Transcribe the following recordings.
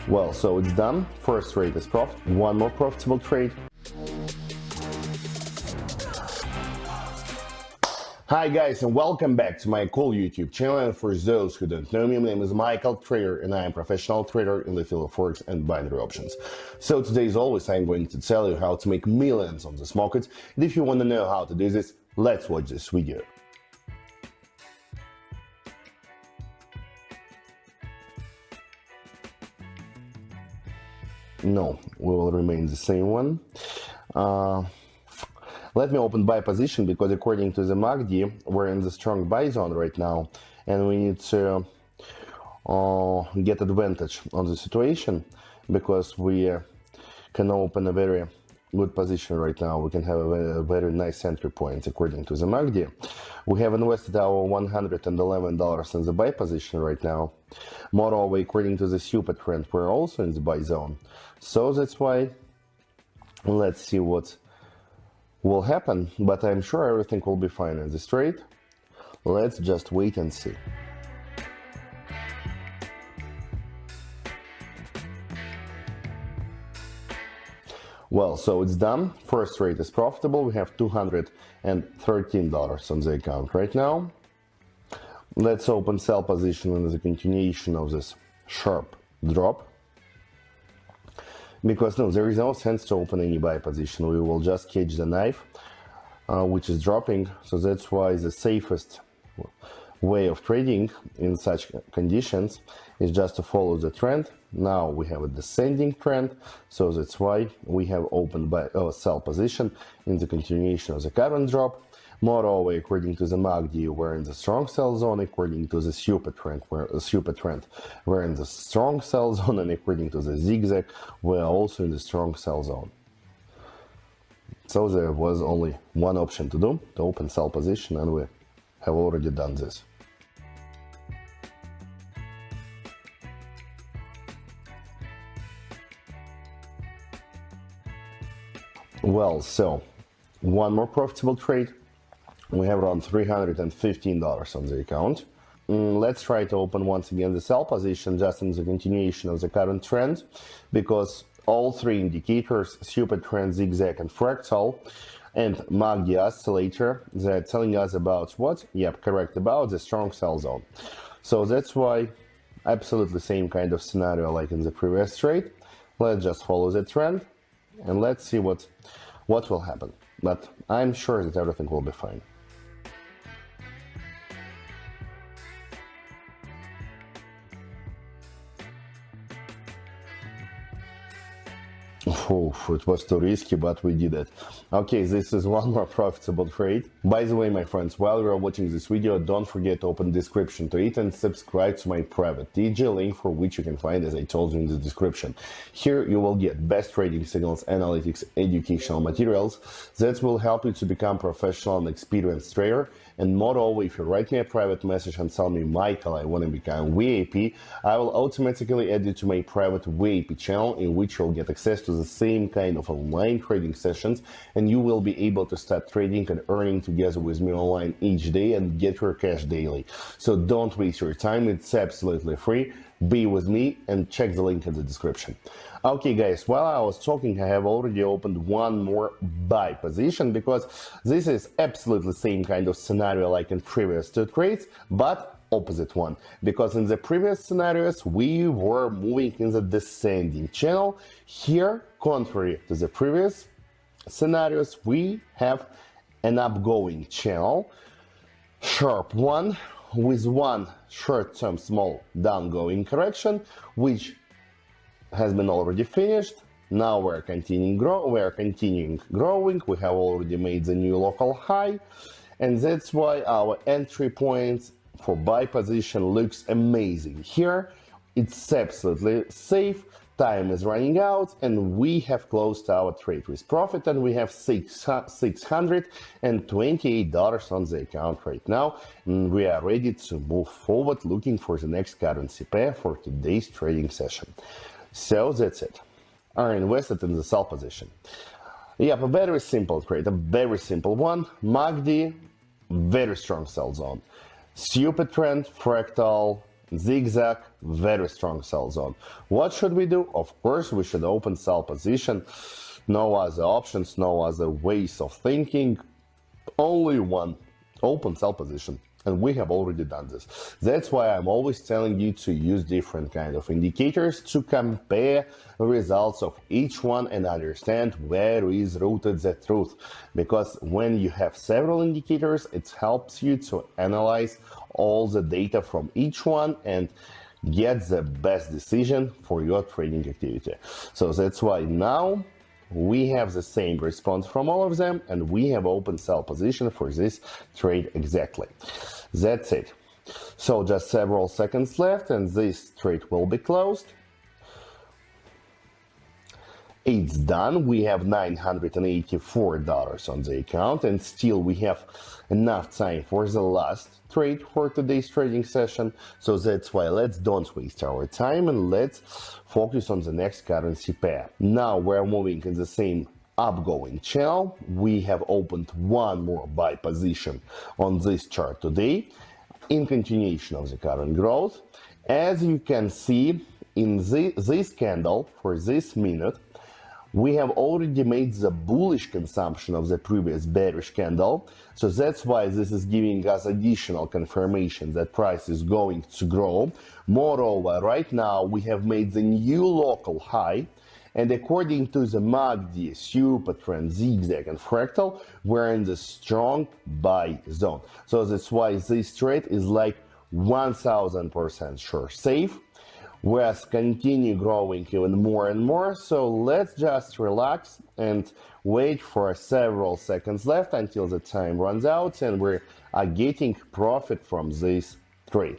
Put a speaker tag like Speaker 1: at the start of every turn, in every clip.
Speaker 1: Well, so it's done. First trade is profit. One more profitable trade. Hi guys, and welcome back to my cool YouTube channel. And for those who don't know me, my name is Michael Trader and I am a professional trader in the field of forex and binary options. So today, as always, I'm going to tell you how to make millions on this market. And if you want to know how to do this, let's watch this video. No, we will remain the same one. Let me open buy position because according to the MACD, we're in the strong buy zone right now, and we need to get advantage on the situation because we can open a very good position right now. We can have a very nice entry point according to the MACD. We have invested our $111 in the buy position right now. Moreover, according to the Supertrend, we're also in the buy zone. So that's why let's see what will happen, but I'm sure everything will be fine in this trade. Let's just wait and see. Well, so it's done. First trade is profitable. We have $213 on the account right now. Let's open sell position in the continuation of this sharp drop. Because no, there is no sense to open any buy position. We will just catch the knife, which is dropping. So that's why the safest way of trading in such conditions is just to follow the trend. Now we have a descending trend, so that's why we have opened buy sell position in the continuation of the current drop. Moreover, according to the MACD, we're in the strong sell zone. According to the Supertrend, we're in the strong sell zone, and according to the Zigzag, we're also in the strong sell zone. So there was only one option to do, to open sell position, and we have already done this. Well, so one more profitable trade. We have around $315 on the account. Let's try to open once again the sell position just in the continuation of the current trend, because all three indicators, Supertrend, Zigzag and Fractal, and MACD oscillator, they're telling us about what? Yep, correct, about the strong sell zone. So that's why absolutely same kind of scenario like in the previous trade. Let's just follow the trend and let's see what will happen. But I'm sure that everything will be fine. Oh, it was too risky, but we did it. Okay, this is one more profitable trade. By the way, my friends, while you are watching this video, don't forget to open the description to it and subscribe to my private TG, link for which you can find, as I told you, in the description. Here you will get best trading signals, analytics, educational materials that will help you to become professional and experienced trader. And moreover, if you write me a private message and tell me, Michael, I want to become VIP, I will automatically add you to my private VIP channel, in which you'll get access to the same kind of online trading sessions, and you will be able to start trading and earning together with me online each day and get your cash daily. So don't waste your time, it's absolutely free. Be with me and check the link in the description. Okay guys, while I was talking, I have already opened one more buy position, because this is absolutely same kind of scenario like in previous two trades, but opposite one, because in the previous scenarios we were moving in the descending channel. Here, contrary to the previous scenarios, we have an upgoing channel, sharp one, with one short-term small downgoing correction, which has been already finished. Now we're continuing growing. We have already made the new local high, and that's why our entry points for buy position looks amazing. Here it's absolutely safe. Time is running out, and we have closed our trade with profit, and we have $628 on the account right now, and we are ready to move forward looking for the next currency pair for today's trading session. So that's it. I invested in the sell position. Yep, a very simple trade, a very simple one. MACD, very strong sell zone. Supertrend, Fractal, Zigzag, very strong sell zone. What should we do? Of course, we should open sell position. No other options, no other ways of thinking. Only one, open sell position. And we have already done this. That's why I'm always telling you to use different kind of indicators to compare results of each one and understand where is rooted the truth. Because when you have several indicators, it helps you to analyze all the data from each one and get the best decision for your trading activity. So that's why now we have the same response from all of them, and we have open sell position for this trade exactly. That's it. So just several seconds left and this trade will be closed. It's done. We have $984 on the account, and still we have enough time for the last trade for today's trading session. So that's why let's don't waste our time and let's focus on the next currency pair. Now we're moving in the same upgoing channel. We have opened one more buy position on this chart today in continuation of the current growth. As you can see in this candle for this minute, we have already made the bullish consumption of the previous bearish candle. So that's why this is giving us additional confirmation that price is going to grow. Moreover, right now we have made the new local high. And according to the MACD, Supertrend, Zigzag and Fractal, we're in the strong buy zone. So that's why this trade is like 1000% sure safe. We'll continue growing even more and more, so let's just relax and wait for several seconds left until the time runs out and we are getting profit from this trade.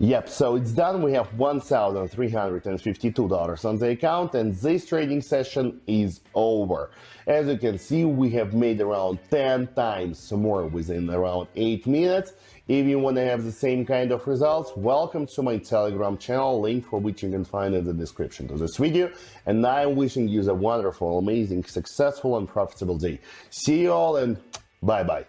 Speaker 1: Yep, so it's done. We have $1,352 on the account and this trading session is over. As you can see, we have made around 10 times more within around 8 minutes. If you want to have the same kind of results, welcome to my Telegram channel, link for which you can find in the description to this video. And I'm wishing you a wonderful, amazing, successful and profitable day. See you all and bye-bye.